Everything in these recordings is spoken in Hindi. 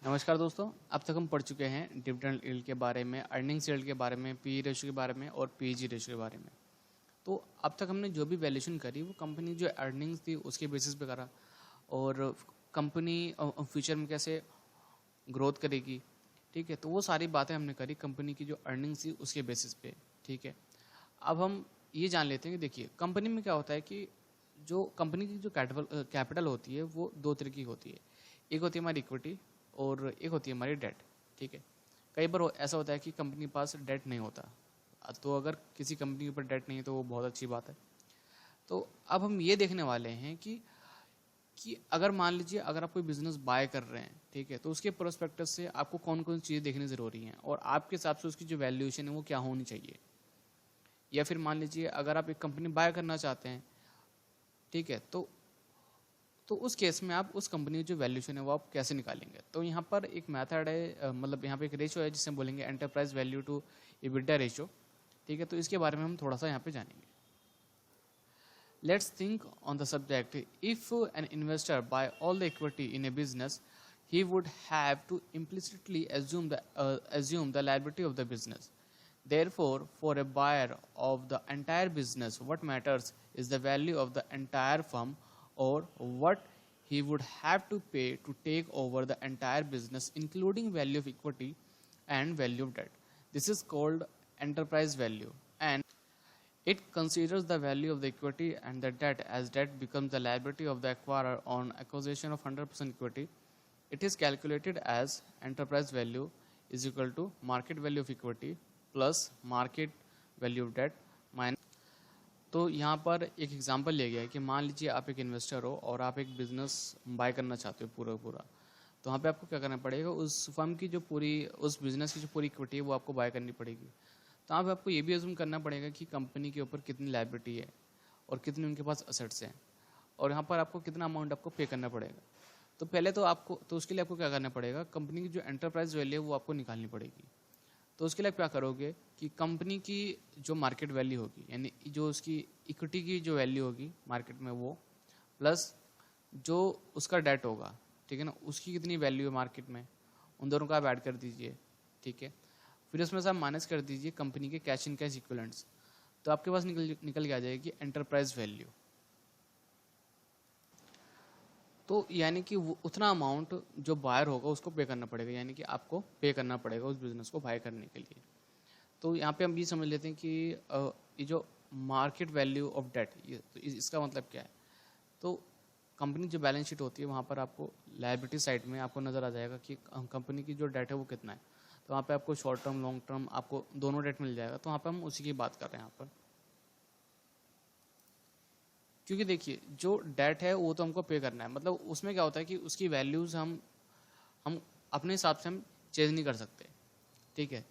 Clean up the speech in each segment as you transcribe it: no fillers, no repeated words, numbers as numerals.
नमस्कार दोस्तों। अब तक हम पढ़ चुके हैं डिविडेंड यील्ड के बारे में, अर्निंग्स यील्ड के बारे में, पी रेशियो के बारे में और पीजी रेशियो के बारे में। तो अब तक हमने जो भी वैल्यूएशन करी वो कंपनी जो अर्निंग्स थी उसके बेसिस पे करा, और कंपनी फ्यूचर में कैसे ग्रोथ करेगी। ठीक है, तो वो सारी बातें हमने करी कंपनी की जो अर्निंग्स थी उसके बेसिस पे। ठीक है, अब हम ये जान लेते हैं कि देखिए कंपनी में क्या होता है कि जो कंपनी की जो कैपिटल होती है वो दो तरह की होती है। एक होती है हमारी इक्विटी और एक होती है हमारी डेट। ठीक है, कई बार ऐसा होता है कि कंपनी के पास डेट नहीं होता, तो अगर किसी कंपनी के ऊपर डेट नहीं है तो वो बहुत अच्छी बात है। तो अब हम ये देखने वाले हैं कि अगर मान लीजिए अगर आप कोई बिजनेस बाय कर रहे हैं, ठीक है, तो उसके प्रोस्पेक्टस से आपको कौन कौन सी चीज़ें देखनी ज़रूरी हैं और आपके हिसाब से उसकी जो वैल्यूएशन है वो क्या होनी चाहिए। या फिर मान लीजिए अगर आप एक कंपनी बाय करना चाहते हैं, ठीक है, तो उस केस में आप उस कंपनी की जो वैल्यूएशन है वो आप कैसे निकालेंगे। तो यहाँ पर एक मेथड है, मतलब यहाँ पे एक रेशियो है जिसे बोलेंगे enterprise value to EBITDA ratio. ठीक है, तो इसके बारे में हम थोड़ा सा यहाँ पे जानेंगे। Let's think on the subject. If an investor buy all the equity in a business, he would have to implicitly assume the liability of the business. Therefore, for a buyer of the entire business, what matters is the value of the entire firm, or what he would have to pay to take over the entire business, including value of equity and value of debt. This is called enterprise value, and it considers the value of the equity and the debt, as debt becomes the liability of the acquirer on acquisition of 100% equity. It is calculated as enterprise value is equal to market value of equity plus market value of debt minus। तो यहाँ पर एक एग्जांपल लिया गया है कि मान लीजिए आप एक इन्वेस्टर हो और आप एक बिजनेस बाय करना चाहते हो पूरा पूरा। तो वहाँ पे आपको क्या करना पड़ेगा, उस फर्म की जो पूरी, उस बिजनेस की जो पूरी इक्विटी है वो आपको बाय करनी पड़ेगी। तो यहाँ पे आपको ये भी अज्यूम करना पड़ेगा कि कंपनी के ऊपर कितनी लायबिलिटी है और कितनी उनके पास असेट्स हैं, और यहाँ पर आपको कितना अमाउंट आपको पे करना पड़ेगा। तो पहले तो आपको, तो उसके लिए आपको क्या करना पड़ेगा, कंपनी की जो एंटरप्राइज वैल्यू है वो आपको निकालनी पड़ेगी। तो उसके लिए क्या करोगे कि कंपनी की जो मार्केट वैल्यू होगी, यानी जो उसकी इक्विटी की जो वैल्यू होगी मार्केट में वो, प्लस जो उसका डेट होगा, ठीक है ना, उसकी कितनी वैल्यू है मार्केट में, उन दोनों को आप ऐड कर दीजिए। ठीक है, फिर उसमें से आप माइनस कर दीजिए कंपनी के कैश इन कैश इक्विवेलेंट्स। तो आपके पास निकल के आ जाएगी एंटरप्राइज वैल्यू। तो यानी कि वो उतना अमाउंट जो बायर होगा उसको पे करना पड़ेगा, यानी कि आपको पे करना पड़ेगा उस बिजनेस को बाय करने के लिए। तो यहाँ पे हम ये समझ लेते हैं कि ये जो मार्केट वैल्यू ऑफ डेट, ये तो इसका मतलब क्या है। तो कंपनी जो बैलेंस शीट होती है वहाँ पर आपको लायबिलिटी साइड में आपको नज़र आ जाएगा कि कंपनी की जो डेट है वो कितना है। तो वहाँ पे आपको शॉर्ट टर्म लॉन्ग टर्म आपको दोनों डेट मिल जाएगा। तो वहाँ पे हम उसी की बात कर रहे हैं यहाँ पर, क्योंकि देखिए जो डेट है वो तो हमको पे करना है, मतलब उसमें क्या होता है कि उसकी वैल्यूज़ हम अपने हिसाब से हम चेंज नहीं कर सकते। ठीक है,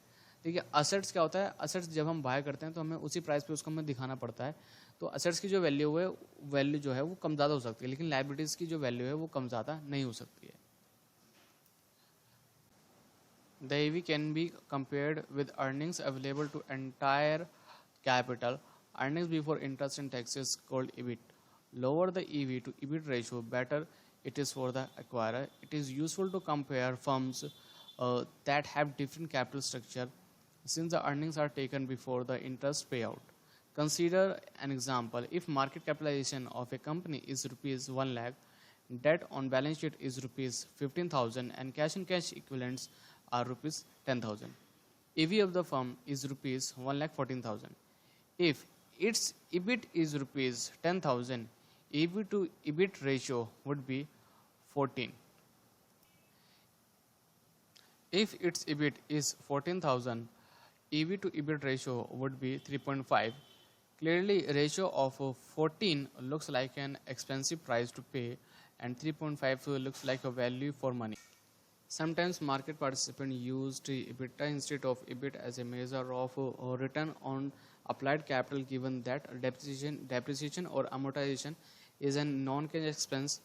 देखिए असेट्स क्या होता है, असेट्स जब हम बाय करते हैं तो हमें उसी प्राइस पे उसको हमें दिखाना पड़ता है। तो असेट्स की जो वैल्यू है, वैल्यू जो है वो कम ज़्यादा हो सकती है, लेकिन लायबिलिटीज़ की जो वैल्यू है वो कम ज़्यादा नहीं हो सकती है। The EV can be compared with earnings available to entire capital. Earnings before interest and taxes called EBIT. Lower the EV to EBIT ratio, better it is for the acquirer. It is useful to compare firms that have different capital structure, since the earnings are taken before the interest payout. Consider an example. If market capitalization of a company is rupees 1 lakh, debt on balance sheet is rupees 15,000, and cash and cash equivalents are rupees 10,000. EV of the firm is rupees 1,14,000. If its EBIT is rupees 10,000, EV to EBIT ratio would be 14. If its EBIT is 14,000, EV to EBIT ratio would be 3.5. Clearly, ratio of 14 looks like an expensive price to pay, and 3.5 looks like a value for money. Sometimes market participants used EBITDA instead of EBIT as a measure of return on applied capital, given that depreciation or amortization is a non-cash expense.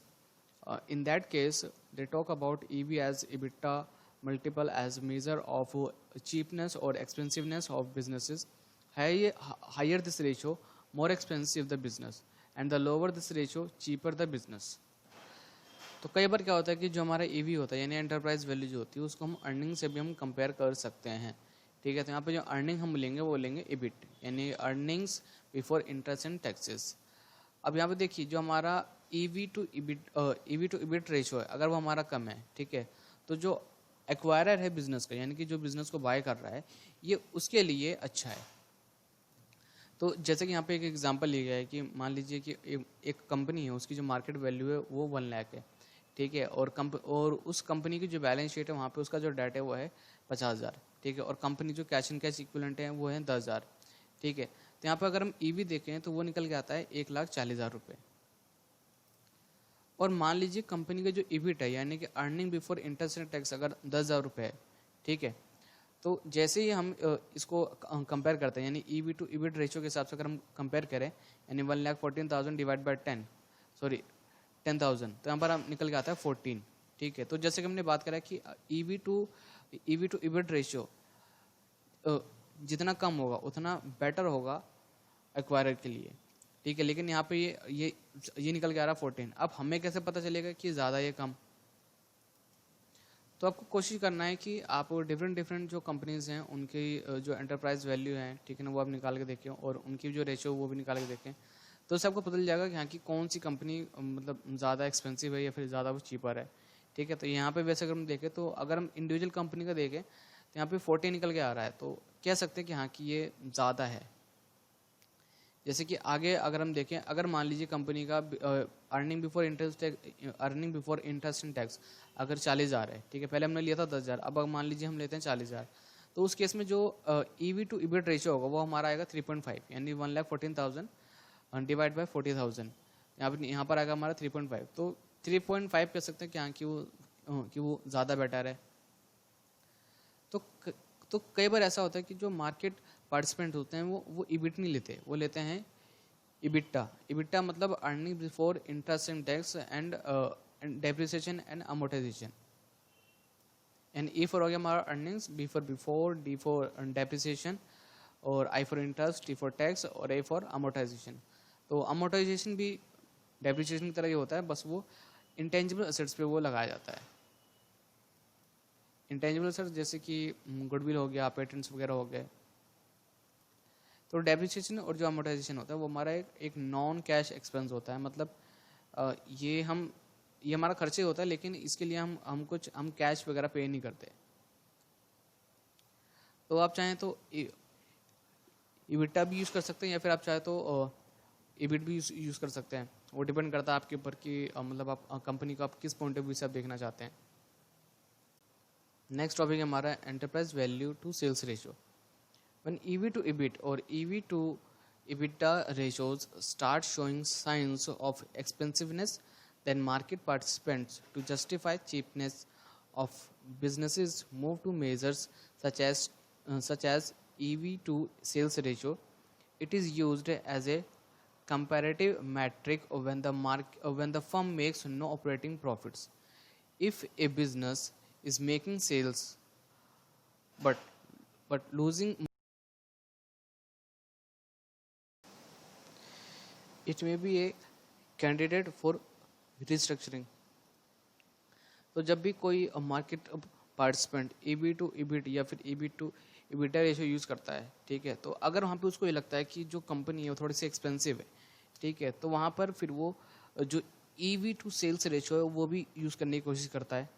In that case, they talk about EV as EBITDA multiple as measure of cheapness or expensiveness of businesses. Higher this ratio, more expensive the business, and the lower this ratio, cheaper the business. तो कई बार क्या होता है कि जो हमारा ईवी होता है यानी एंटरप्राइज वैल्यू जो होती है उसको हम अर्निंग से भी हम कंपेयर कर सकते हैं, ठीक है। तो यहाँ पे जो अर्निंग हम लेंगे वो लेंगे इबिट यानी earnings before interest and taxes. अब यहाँ पे देखिए जो हमारा ईवी टू इबिट रेशियो है अगर वो हमारा कम है, ठीक है, तो जो एक्वायरर है बिजनेस का यानी कि जो बिजनेस को बाय कर रहा है ये उसके लिए अच्छा है। तो जैसे कि यहाँ पे एक एग्जांपल लिया गया है कि मान लीजिए कि एक कंपनी है उसकी जो मार्केट वैल्यू है वो 1 लाख है, ठीक है, और उस कंपनी की जो बैलेंस शीट है वहाँ पे उसका जो डेट है वो है 50,000, ठीक है, और कंपनी जो कैश एंड कैश इक्विवेलेंट है वो है 10,000, ठीक है। तो यहाँ पे अगर हम ईवी देखें तो वो निकल के आता है 1,40,000 रुपये। और मान लीजिए कंपनी का जो ईबिट है यानी कि earning before interest and tax अगर 10,000 रुपये है, ठीक है, तो जैसे ही हम इसको कंपेयर करते हैं यानी ईवी टू ईबिट रेशियो के हिसाब से अगर हम कंपेयर करें यानी 1,14,000 डिवाइड बाय 10,000 तो यहाँ पर हम निकल के आता है 14, ठीक है। तो जैसे कि हमने बात करा कि ईवी टू ईबिट रेशियो जितना कम होगा उतना बेटर होगा एक्वायरर के लिए, ठीक है, लेकिन यहाँ पे ये निकल के आ रहा 14। अब हमें कैसे पता चलेगा कि ज़्यादा ये कम? तो आपको कोशिश करना है कि आप डिफरेंट जो कंपनीज़ हैं उनकी जो एंटरप्राइज वैल्यू है, ठीक है ना, वो आप निकाल के देखें और उनकी जो रेशियो वो भी निकाल के देखें, तो उससे आपको पता चल जाएगा कि हाँ कि कौन सी कंपनी मतलब ज़्यादा एक्सपेंसिव है या फिर ज़्यादा वो चीपर है, ठीक है। तो यहाँ पे वैसे अगर हम देखें तो अगर हम इंडिविजुअल कंपनी का देखें तो यहाँ पे 14 निकल के आ रहा है, तो कह सकते हैं कि हाँ कि ये ज़्यादा है। जैसे कि आगे अगर हम देखें अगर मान लीजिए कंपनी का earning before interest and tax अगर 40,000 है, ठीक है, पहले हमने लिया था 10,000, अब मान लीजिए हम लेते हैं 40,000, तो उस केस में जो ईवी टू इबिट रेशियो होगा वो हमारा आएगा 3.5 यानी 1,14,000 डिवाइड बाय 40,000, यहाँ पर आएगा हमारा 3.5। तो 3.5 कह सकते हैं कि हाँ कि वो ज़्यादा बेटर है। तो कई बार ऐसा होता है कि जो मार्केट पार्टिसिपेंट होते हैं वो इबिट नहीं लेते, वो लेते हैं इबिट्टा मतलब earning before interest and tax and depreciation and amortisation. And E for हो गया हमारा earnings, B for D for depreciation, और I for interest, T for tax और ए फॉर अमोर्टाइजेशन। तो अमोर्टाइजेशन भी डेप्रिसिएशन की तरह ही होता है, बस वो इंटेंजिबल एसेट्स पे वो लगाया जाता है। इंटेंजिबल एसेट्स जैसे कि गुडविल हो गया, पेटेंट्स वगैरह हो गए। तो डेप्रिसिएशन और जो अमोर्टाइजेशन होता है वो हमारा एक नॉन कैश एक्सपेंस होता है, मतलब ये हमारा खर्चे होता है लेकिन इसके लिए हम कैश वगैरह पे नहीं करते। तो आप चाहें तो इबिटा भी यूज़ कर सकते हैं या फिर आप चाहे तो इबिट भी यूज़ कर सकते हैं, वो डिपेंड करता है आपके ऊपर कि मतलब आप कंपनी को आप किस पॉइंट ऑफ व्यू से आप देखना चाहते हैं। नेक्स्ट टॉपिक है हमारा enterprise value to sales ratio. When EV to EBIT or EV to EBITDA ratios start showing signs of expensiveness, then market participants, to justify cheapness of businesses, move to measures such as EV to sales ratio. It is used as a comparative metric when the firm makes no operating profits. If a business is making sales but losing, it may be a candidate for restructuring. तो जब भी कोई market participant EB two EBIT या फिर EB two EBITDA ratio use करता है, ठीक है, तो अगर वहाँ पे उसको ये लगता है कि जो कंपनी है वो थोड़ी सी एक्सपेंसिव है, ठीक है, तो वहाँ पर फिर वो जो ईवी टू सेल्स रेशियो है वो भी यूज़ करने की कोशिश करता है।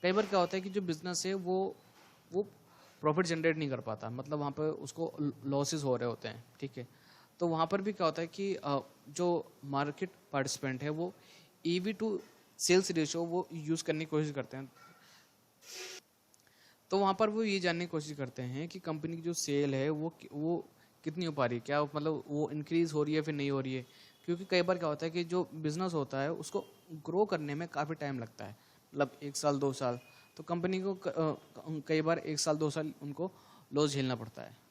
कई बार क्या होता है कि जो बिज़नेस है वो प्रॉफिट जनरेट नहीं कर पाता, मतलब वहाँ पर उसको लॉसेस हो रहे होते हैं, ठीक है, तो वहाँ पर भी क्या होता है कि जो मार्केट पार्टिसिपेंट है वो ईवी टू सेल्स रेशियो वो यूज़ करने की कोशिश करते हैं। तो वहाँ पर वो ये जानने की कोशिश करते हैं कि कंपनी की जो सेल है वो कितनी हो पा रही है, क्या मतलब वो इंक्रीज़ हो रही है फिर नहीं हो रही है, क्योंकि कई बार क्या होता है कि जो बिज़नेस होता है उसको ग्रो करने में काफ़ी टाइम लगता है, मतलब 1 साल 2 साल, तो कंपनी को कई बार 1 साल 2 साल उनको लॉस झेलना पड़ता है।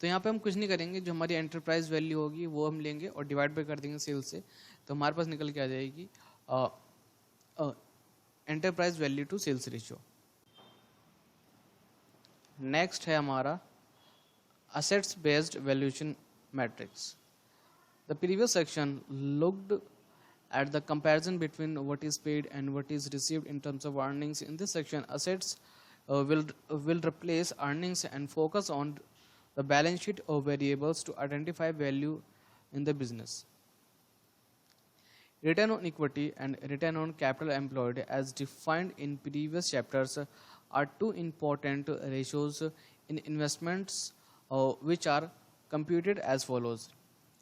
तो यहाँ पे हम कुछ नहीं करेंगे, जो हमारी एंटरप्राइज वैल्यू होगी वो हम लेंगे और डिवाइड बाय कर देंगे सेल्स से, तो हमारे पास निकल के आ जाएगी enterprise value to sales ratio. Next है हमारा assets based valuation matrix. The previous section looked At the comparison between what is paid and what is received in terms of earnings in this section, assets will replace earnings and focus on the balance sheet of variables to identify value in the business. Return on equity and return on capital employed, as defined in previous chapters, are two important ratios in investments, which are computed as follows.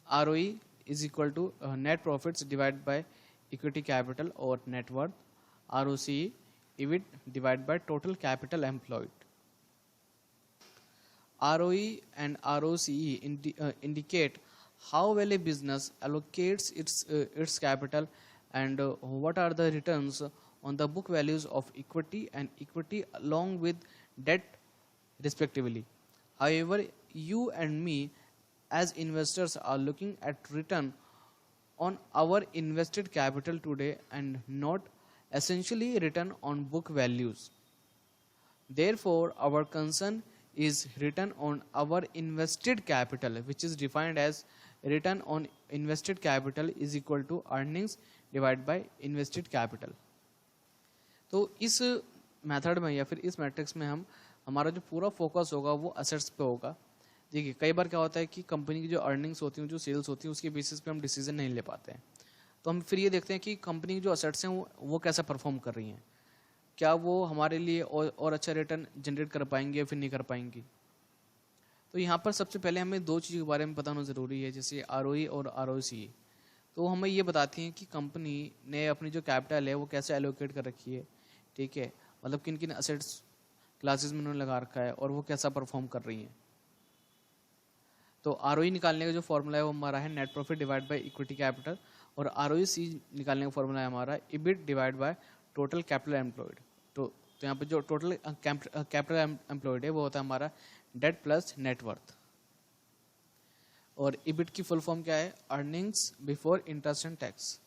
ROE is equal to net profits divided by equity capital or net worth. ROCE, EBIT divided by total capital employed. ROE and ROCE indicate how well a business allocates its capital and what are the returns on the book values of equity and equity along with debt respectively. However, you and me as investors are looking at return on our invested capital today and not essentially return on book values. Therefore, our concern is return on our invested capital, which is defined as return on invested capital is equal to earnings divided by invested capital. तो इस मेथड में या फिर इस मैट्रिक्स में हमारा जो पूरा फोकस होगा वो असेट्स पे होगा. देखिए कई बार क्या होता है कि कंपनी की जो अर्निंग्स होती हैं, जो सेल्स होती हैं, उसके बेसिस पे हम डिसीजन नहीं ले पाते हैं. तो हम फिर ये देखते हैं कि कंपनी की जो असेट्स हैं वो कैसा परफॉर्म कर रही हैं, क्या वो हमारे लिए और अच्छा रिटर्न जनरेट कर पाएंगी या फिर नहीं कर पाएंगी. तो यहाँ पर सबसे पहले हमें दो चीज़ों के बारे में पता होना ज़रूरी है, जैसे ROE और ROCE. तो हमें ये बताती हैं कि कंपनी ने अपनी जो कैपिटल है वो कैसे एलोकेट कर रखी है, ठीक है, मतलब किन किन असेट्स क्लासेस में उन्होंने लगा रखा है और वो कैसा परफॉर्म कर रही हैं. तो ROE निकालने का जो फॉर्मूला है वो हमारा है net profit divide by equity capital, और ROCE निकालने का फॉर्मूला है हमारा EBIT divide by total capital employed. तो यहाँ पर जो टोटल कैपिटल एम्प्लॉयड है वो होता है हमारा डेट प्लस नेटवर्थ. और EBIT की फुल फॉर्म क्या है, earnings before interest and tax.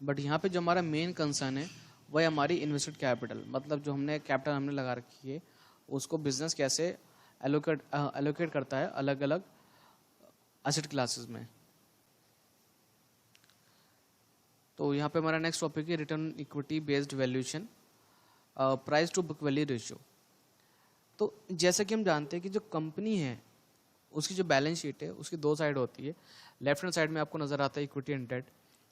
But यहाँ पे जो हमारा मेन कंसर्न है वह है हमारी इन्वेस्टेड कैपिटल, मतलब जो कैपिटल हमने लगा रखी है उसको बिजनेस कैसे एलोकेट करता है अलग अलग एसेट क्लासेस में. तो यहाँ पे हमारा नेक्स्ट टॉपिक है return equity based valuation, price to book value ratio. तो जैसा कि हम जानते हैं कि जो कंपनी है उसकी जो बैलेंस शीट है उसकी दो साइड होती है. लेफ्ट हैंड साइड में आपको नज़र आता है इक्विटी एंड डेट.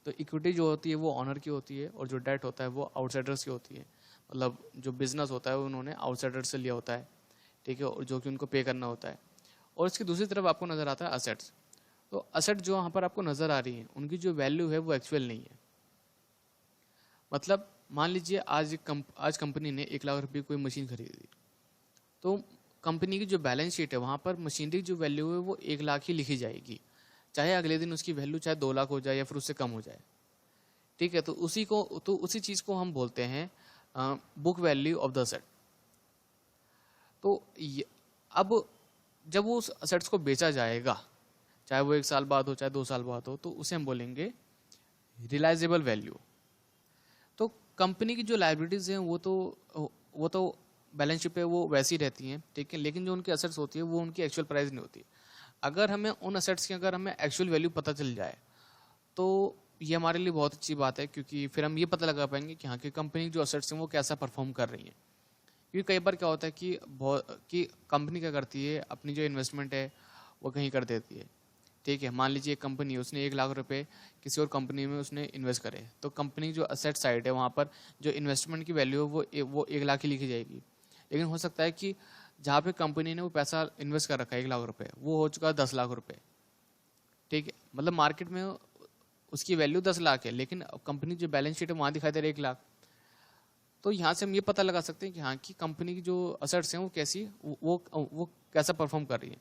तो इक्विटी जो होती है वो ऑनर की होती है और जो डेट होता है वो आउटसाइडर्स की होती है, मतलब जो बिजनेस होता है वो उन्होंने आउटसाइडर्स से लिया होता है, ठीक है, और जो कि उनको पे करना होता है. और इसकी दूसरी तरफ आपको नज़र आता है असेट्स. तो असेट जो यहाँ पर आपको नज़र आ रही है उनकी जो वैल्यू है वो एक्चुअल नहीं है. मतलब मान लीजिए आज कंपनी ने 1 लाख रुपये कोई मशीन खरीदी, तो कंपनी की जो बैलेंस शीट है वहाँ पर मशीनरी की जो वैल्यू है वो 1 लाख ही लिखी जाएगी, चाहे अगले दिन उसकी वैल्यू चाहे 2 लाख हो जाए या फिर उससे कम हो जाए, ठीक है. तो उसी चीज़ को हम बोलते हैं book value of the asset. तो अब जब वो उस असेट्स को बेचा जाएगा, चाहे वो 1 साल बाद हो चाहे 2 साल बाद हो, तो उसे हम बोलेंगे रियलाइजेबल वैल्यू. तो कंपनी की जो लायबिलिटीज़ हैं वो तो बैलेंस शीट पे वो वैसी रहती हैं, ठीक है, लेकिन जो उनकी असेट्स होती है वो उनकी एक्चुअल प्राइस नहीं होती. अगर हमें उन असेट्स की अगर हमें एक्चुअल वैल्यू पता चल जाए तो ये हमारे लिए बहुत अच्छी बात है, क्योंकि फिर हम ये पता लगा पाएंगे कि हाँ कि कंपनी जो असेट्स हैं वो कैसा परफॉर्म कर रही हैं. क्योंकि कई बार क्या होता है कि कंपनी क्या करती है, अपनी जो इन्वेस्टमेंट है वो कहीं कर देती है, ठीक है. मान लीजिए एक कंपनी उसने 1 लाख रुपए किसी और कंपनी में उसने इन्वेस्ट करे, तो कंपनी जो असेट साइड है वहाँ पर जो इन्वेस्टमेंट की वैल्यू है वो 1 लाख ही लिखी जाएगी. लेकिन हो सकता है कि जहाँ पे कंपनी ने वो पैसा इन्वेस्ट कर रखा है 1 लाख रुपए, वो हो चुका है 10 लाख रुपए, ठीक है. मतलब मार्केट में उसकी वैल्यू 10 लाख है, लेकिन कंपनी जो बैलेंस शीट है वहाँ दिखाई दे रहा है 1 लाख. तो यहाँ से हम ये पता लगा सकते हैं कि हाँ कि कंपनी की जो असेट्स हैं वो कैसी वो कैसा परफॉर्म कर रही है.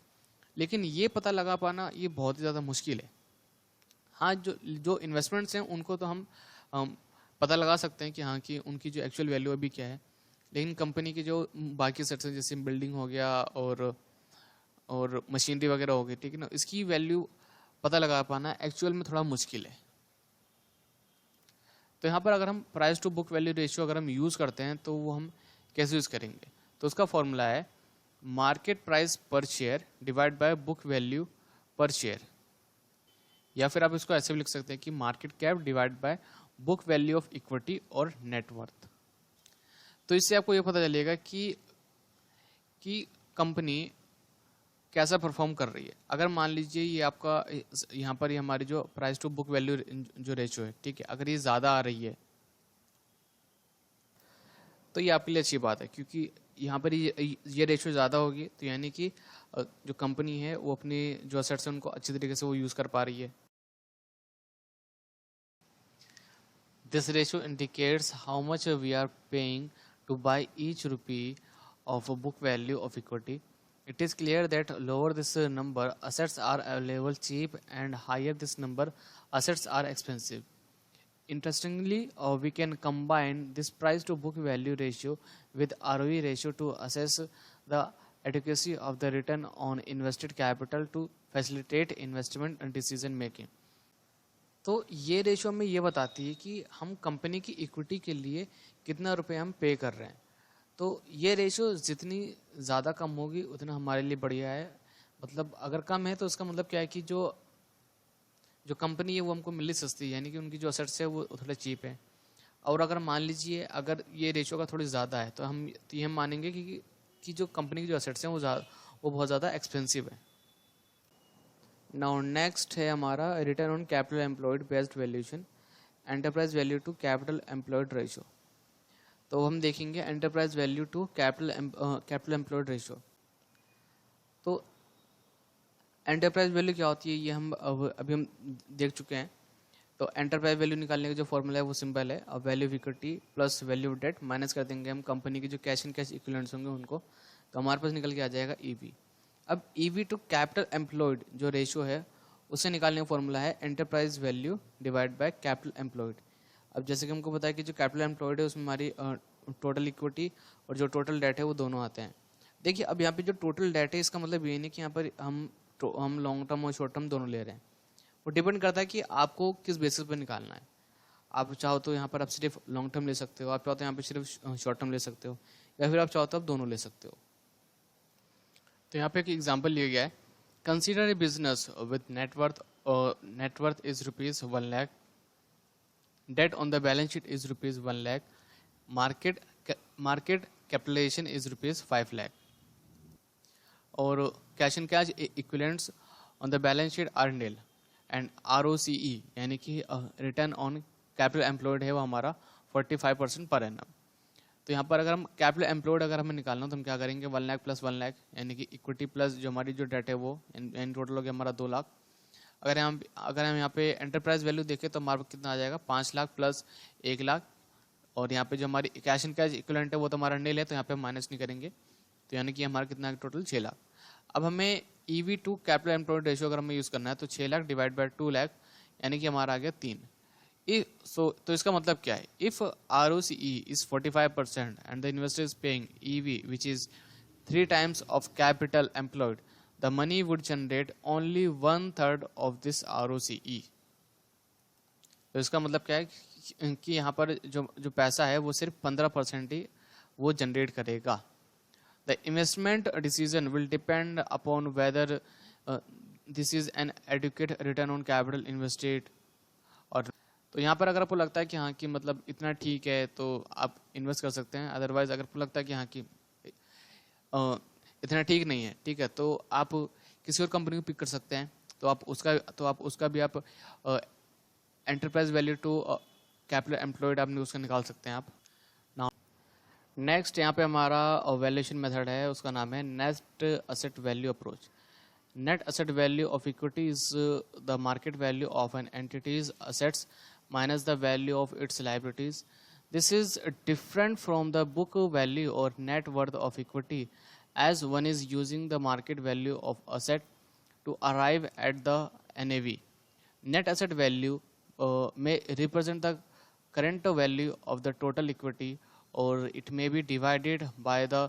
लेकिन ये पता लगा पाना ये बहुत ही ज़्यादा मुश्किल है. हाँ, जो इन्वेस्टमेंट्स हैं उनको तो हम पता लगा सकते हैं कि हाँ कि उनकी जो एक्चुअल वैल्यू अभी क्या है, लेकिन कंपनी की जो बाकी असेट्स हैं जैसे बिल्डिंग हो गया और मशीनरी वगैरह हो गई, ठीक है ना, इसकी वैल्यू पता लगा पाना एक्चुअल में थोड़ा मुश्किल है. तो यहाँ पर अगर हम price to book value ratio अगर हम यूज़ करते हैं तो वो हम कैसे यूज़ करेंगे, तो उसका फॉर्मूला है मार्केट प्राइस पर share divide by book value पर शेयर. या फिर आप इसको ऐसे भी लिख सकते हैं कि market cap divide by book value of equity और नेटवर्थ। तो इससे आपको ये पता चलेगा कि कंपनी कैसा परफॉर्म कर रही है। अगर मान लीजिए ये आपका यहाँ पर ये हमारी जो प्राइस टू बुक वैल्यू जो रेशियो है, ठीक है, अगर ये ज़्यादा आ रही है तो ये आपके लिए अच्छी बात है, क्योंकि यहाँ पर ये रेशियो ज़्यादा होगी तो यानी कि जो कंपनी है वो अपनी जो असेट्स हैं उनको अच्छी तरीके से वो यूज़ कर पा रही है। This ratio indicates how much we are paying to buy each rupee of a book value of equity. It is clear that lower this number assets are available cheap and higher this number assets are expensive. Interestingly, we can combine this price to book value ratio with ROE ratio to assess the adequacy of the return on invested capital to facilitate investment and decision making. तो ये रेशो हमें ये बताती है कि हम कंपनी की इक्विटी के लिए कितना रुपए हम पे कर रहे हैं। तो ये रेशो जितनी ज़्यादा कम होगी उतना हमारे लिए बढ़िया है। मतलब अगर कम है तो उसका मतलब क्या है कि जो कंपनी है वो हमको मिली सस्ती है, यानी कि उनकी जो असेट्स है वो थोड़े चीप है। और अगर मान लीजिए अगर ये रेशो का थोड़ी ज़्यादा है तो हम ये मानेंगे कि जो कंपनी की जो असेट्स हैं वो बहुत ज़्यादा एक्सपेंसिव है। नाउ नेक्स्ट है हमारा return on capital employed based valuation, enterprise value to capital employed ratio. तो हम देखेंगे enterprise value to capital employed ratio. तो एंटरप्राइज वैल्यू क्या होती है ये अभी हम देख चुके हैं। तो एंटरप्राइज वैल्यू निकालने का जो फॉर्मूला है वो सिंपल है, अब value of equity plus value of debt minus कर देंगे हम कंपनी की जो कैश एंड कैश इक्विवेलेंट्स होंगे उनको, तो हमारे पास निकल के आ जाएगा ईवी। अब ईवी टू कैपिटल एम्प्लॉयड जो रेशियो है उसे निकालने का फॉर्मूला है enterprise value divide by capital employed. अब जैसे कि हमको पता है कि जो कैपिटल एम्प्लॉयड है उसमें हमारी टोटल इक्विटी और जो टोटल डेट है वो दोनों आते हैं। देखिए अब यहाँ पे जो टोटल डेट है इसका मतलब ये नहीं कि यहाँ पर हम लॉन्ग टर्म और शॉर्ट टर्म दोनों ले रहे हैं, वो डिपेंड करता है कि आपको किस बेसिस पर निकालना है। आप चाहो तो यहाँ पर आप सिर्फ लॉन्ग टर्म ले सकते हो, आप चाहो तो यहाँ पर सिर्फ शॉर्ट टर्म ले सकते हो, या फिर आप चाहो तो आप दोनों ले सकते हो। तो यहाँ पे एक एग्जांपल लिया गया है, consider a business with net इज ₹1 lakh, debt on the balance sheet is ₹1 lakh, market capitalisation is ₹5 lakh, और cash and cash equivalents on the balance sheet are nil, and ROCE यानी कि रिटर्न ऑन कैपिटल एम्प्लॉयड है वो हमारा 45% पर एनम। तो यहाँ पर अगर हम कैपिटल एम्प्लॉयड अगर हमें निकालना तो हम क्या करेंगे 1 लाख प्लस 1 लाख यानी कि इक्विटी प्लस जो हमारी जो डेट है वो इन टोटल हो गया हमारा 2 लाख। अगर हम यहाँ पे एंटरप्राइज वैल्यू देखें तो हमारे कितना आ जाएगा 5 लाख प्लस 1 लाख, और यहाँ पे जो हमारी कैश एंड कैश इक्विवेलेंट है वो तो हमारा नील है, तो यहाँ पे माइनस नहीं करेंगे, तो यानी कि हमारा कितना टोटल 6 लाख। अब हमें EV to capital employed ratio अगर हमें यूज़ करना है तो 6 लाख डिवाइड बाय 2 लाख यानी कि हमारा आ गया 3। तो इसका मतलब क्या है, if ROCE is 45% and the investor is paying EV which is 3 times of capital employed, the money would generate only 1/3 of this ROCE। तो इसका मतलब क्या है कि यहाँ पर जो पैसा है वो सिर्फ 15% ही वो जनरेट करेगा। The investment decision will depend upon whether this is an adequate return on capital invested और तो यहाँ पर अगर आपको लगता है कि हाँ कि मतलब इतना ठीक है तो आप इन्वेस्ट कर सकते हैं, अदरवाइज अगर आपको लगता है कि हाँ कि इतना ठीक नहीं है, ठीक है, तो आप किसी और कंपनी को पिक कर सकते हैं। तो आप उसका भी आप enterprise value to capital employed आपने उसका निकाल सकते हैं आप। नेक्स्ट यहाँ पे हमारा वैल्यूएशन मेथड है, उसका नाम है net asset value approach. Net asset value of equity is the market value of an entity's assets minus the value of its liabilities. This is different from the book value और net worth of equity as one is using the market value of asset to arrive at the NAV। नेट असेट वैल्यू में represent the current value of the total equity, or it may be divided by the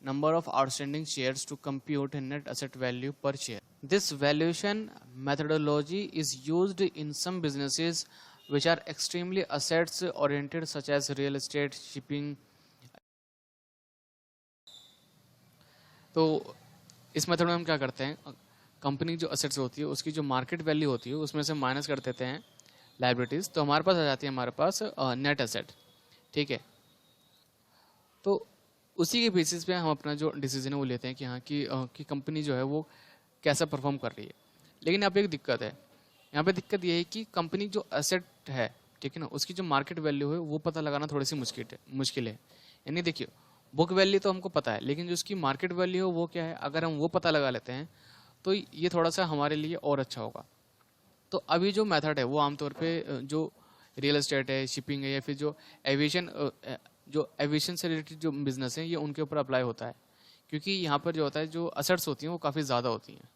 number of outstanding shares to compute net asset value per share. This valuation methodology is used in some businesses which are extremely assets oriented such as real estate, shipping. तो इस मेथड में हम क्या करते हैं, कंपनी जो असेट्स होती है उसकी जो मार्केट वैल्यू होती है उसमें से माइनस कर देते हैं लाइबिलिटीज़, तो हमारे पास आ जाती है हमारे पास नेट एसेट। ठीक है, तो उसी के बेसिस पे हम अपना जो डिसीजन है वो लेते हैं कि हाँ कि कंपनी जो है वो कैसा परफॉर्म कर रही है। लेकिन यहाँ पे एक दिक्कत है, यहाँ पे दिक्कत ये है कि कंपनी जो एसेट है, ठीक है ना, उसकी जो मार्केट वैल्यू है वो पता लगाना थोड़ी सी मुश्किल है। यानी देखिए, बुक वैल्यू तो हमको पता है, लेकिन जो उसकी मार्केट वैल्यू है वो क्या है, अगर हम वो पता लगा लेते हैं तो ये थोड़ा सा हमारे लिए और अच्छा होगा। तो अभी जो मेथड है वो आमतौर पे जो रियल एस्टेट है, शिपिंग है, या फिर जो एविएशन से रिलेटेड जो बिजनेस है ये उनके ऊपर अप्लाई होता है, क्योंकि यहाँ पर जो होता है जो असेट्स होती हैं वो काफ़ी ज़्यादा होती हैं।